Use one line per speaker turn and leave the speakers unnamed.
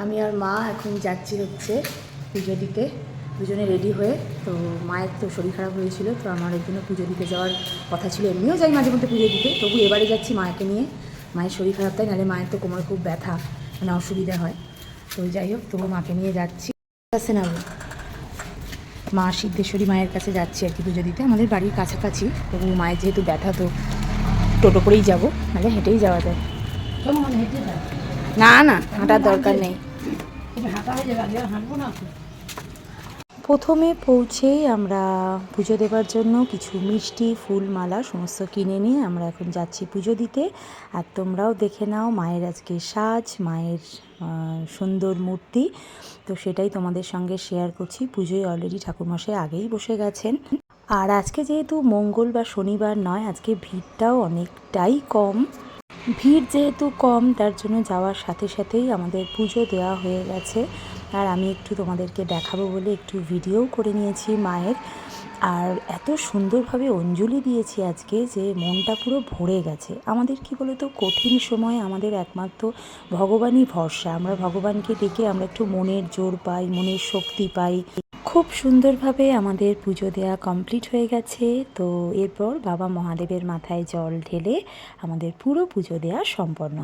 আমি আর মা এখন যাচ্ছি হচ্ছে পুজো দিতে, দুজনে রেডি হয়ে। তো মায়ের তো শরীর খারাপ হয়েছিল, তো আমার এর জন্য পুজো দিতে যাওয়ার কথা ছিল। এমনিও যাই মাঝে মধ্যে পুজো দিতে, তবু এবারে যাচ্ছি মাকে নিয়ে। মায়ের শরীর খারাপ, তাই নাহলে মায়ের তো কোমরে খুব ব্যথা, মানে অসুবিধা হয়। তো যাই হোক, তবু মাকে নিয়ে যাচ্ছি। আসে না মা সিদ্ধেশ্বরী মায়ের কাছে যাচ্ছি আর কি পুজো দিতে, আমাদের বাড়ির কাছাকাছি। তবু মায়ের যেহেতু ব্যথা, তো টোটো করেই যাবো, নাহলে হেঁটেই যাওয়া যায়। না না, হাঁটার দরকার নেই। প্রথমে পৌঁছেই আমরা পুজো দেওয়ার জন্য কিছু মিষ্টি, ফুল, মালা সমস্ত কিনে নিয়ে আমরা এখন যাচ্ছি পুজো দিতে। আর তোমরাও দেখে নাও মায়ের আজকে সাজ, মায়ের সুন্দর মূর্তি। তো সেটাই তোমাদের সঙ্গে শেয়ার করছি। পুজোয় অলরেডি ঠাকুরমশাই আগেই বসে গেছেন। আর আজকে যেহেতু মঙ্গল বা শনিবার নয়, আজকে ভিড়টাও অনেকটাই কম। ভিড় যেহেতু কম, তার জন্য যাওয়ার সাথে সাথেই আমাদের পুজো দেওয়া হয়ে গেছে। আর আমি একটু তোমাদেরকে দেখাবো বলে একটু ভিডিও করে নিয়েছি মায়ের। আর এত সুন্দরভাবে অঞ্জলি দিয়েছি আজকে যে মনটা পুরো ভরে গেছে। আমাদের কি বলতো, কঠিন সময় আমাদের একমাত্র ভগবানই ভরসা। আমরা ভগবানকে ডেকে আমরা একটু মনের জোর পাই, মনের শক্তি পাই। খুব সুন্দরভাবে আমাদের পুজো দেওয়া কমপ্লিট হয়ে গেছে। তো এরপর বাবা মহাদেবের মাথায় জল ঢেলে আমাদের পুরো পুজো দেওয়া সম্পন্ন।